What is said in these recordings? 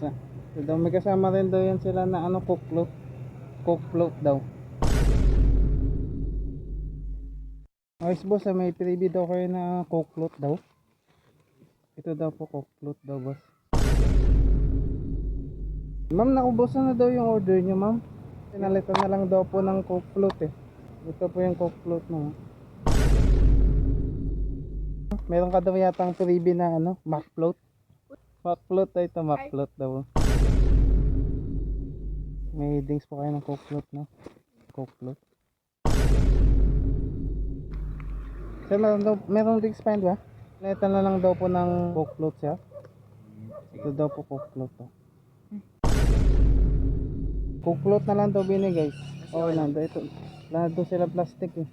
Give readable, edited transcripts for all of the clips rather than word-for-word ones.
Basta. So daw may kasama rin daw yan sila na ano, coke float. Coke float daw. Ayos boss, may freebie daw kayo na coke float daw. Ito daw po coke float daw boss. Ma'am, naubusan na daw yung order nyo ma'am. Pinalitan na lang daw po ng coke float eh. Ito po yung coke float mo. Meron ka daw yatang freebie na ano, mac float. Mac float ay ito, mac float daw. May dings po kayo ng coke float no? Coke float. So meron dings pa yun ba? Pinalitan na lang daw po ng coke float siya. Ito daw po coke float to. Coke float na lang daw binigay. Okay lang daw ito. Lahat daw sila plastic eh.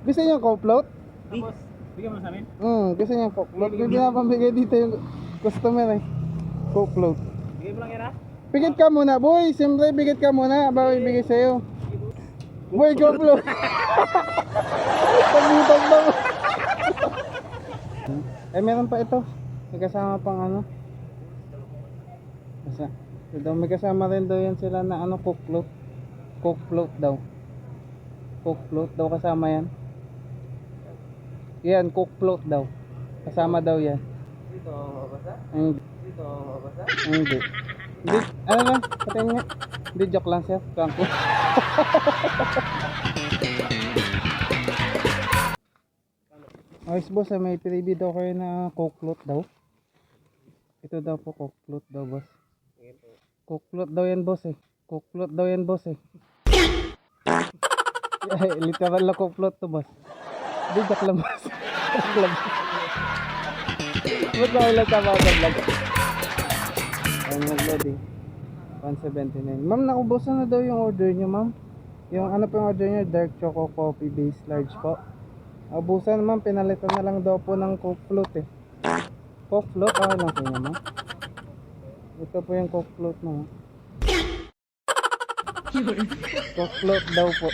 Gusto niyo yung coke float? Tapos, bigyan mo sa amin? Gusto niyo yung coke float? Hindi na pambigay dito yung customer eh. Coke float. Bigyan mo lang yan ha? Bigit ka muna boy. Siyempre bigit ka muna bago ibigay sa'yo. Boy, coke float. Pagbutan daw. Eh meron pa ito. May kasama pang ano. Basta. So daw may kasama rin daw yan sila na ano, coke float. Coke float daw. Coke float daw kasama yan. Yan, coke float daw. Kasama daw yan. Dito, basa? Hindi. Dito, basa? Hindi. Hindi. Ano lang? Patayin nga. Hindi, joke lang sir. Prank ko. Ayos boss, may freebie daw kayo na coke float daw. Ito daw po coke float daw boss. Coke float daw yan boss eh. Coke float daw yan boss eh. Literal na coke float to boss. Hindi, joke lang boss. Joke lang. Ba't na ulit sa mga vlog? Ayun, nag-loading. 179. Ma'am, naubusan na daw yung order nyo ma'am. Yung ano po yung order nyo? Dark choco coffee base large po. Naubusan ma'am, pinalitan na lang daw po ng coke float eh. Coke float? Okay lang po yun ma'am. Ito po yung coke float mo. Coke float daw po.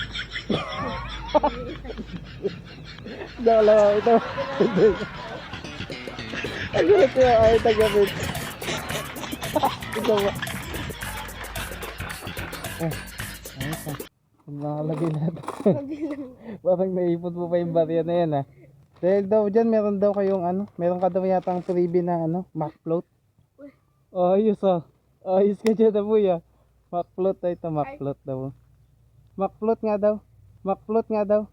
Dalawa ito. Agulat ko ay tagapit. Ito ba? Ayos ah. Kung nakalagay natin. Parang naipot mo pa yung barya na yan ah. Dahil daw dyan meron daw kayong ano. Meron ka daw yatang freebie na ano. Mac float. Oh, ayos ah. Ayos ka dyan na boy ah. Mac float ay ito. Mac float daw. Mac float nga daw. Mac float nga daw.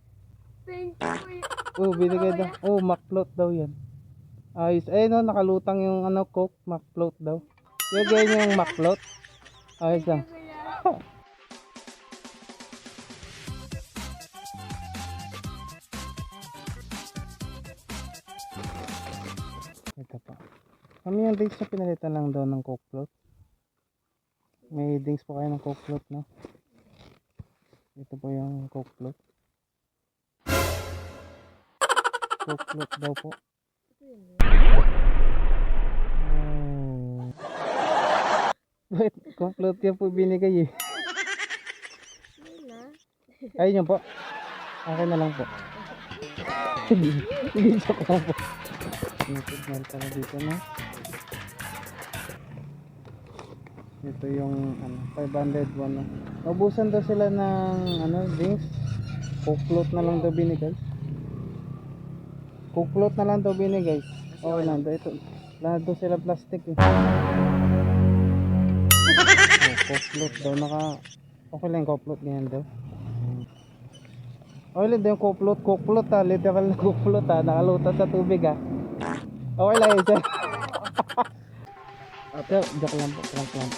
Thank you. Oh, binigay daw. Oh, mac float daw yan. Ayos. Eh no, nakalutang yung ano, coke, mac float daw. Yung ganyan yung mac float. Ayos lang. Ito pa. Kami yung drinks na pinalitan lang daw ng coke float. May drinks po kayo ng coke float, no? Ito po yung coke float. Coke float daw po. Oh. Wait, coke float yan po binigay eh. Ayun yun po. Akin na lang po. Hindi joke lang po. Signal pala dito na. Ito yung ano, 500 one. Naubusan daw sila ng ano, drinks. Coke float na lang daw binigay. Coke float na lang daw binigay. Okay lang daw ito. Lahat daw sila plastic eh. Coke float daw okay lang coke float ganyan daw. Okay lang daw yung coke float ha. Literal na coke float ha. Nakalutan sa tubig ha. Okay lang yun sir. Sir, joke lang po. Prank lang.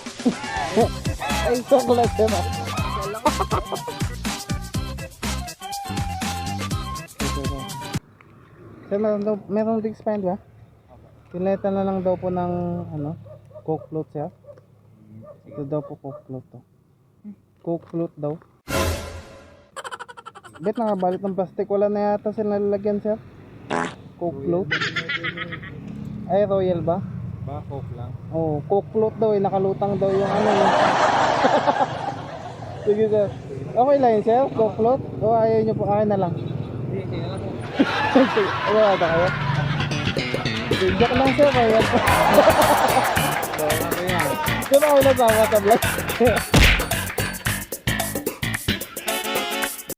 Ay, joke lang sir ha. Sir, meron drinks pa yun ba? Pinalitan na lang daw po ng ano, coke float siya. Ito daw po coke float to. Coke float daw. Bet nakabalit ng plastic. Wala na yata sila nalalagyan sir. Coke float. Ay, royal ba? Ba, coke lang. Oh, coke float daw eh. Nakalutang daw yung ano yun. Sige sir. Okay lang yun sir? Coke float? O ayaw nyo po. Akin na lang. Hindi na lang. Sige. Wala ata kayo? Joke lang sir, kaya po. So, ano yan? Di ba ako nasama sa vlog?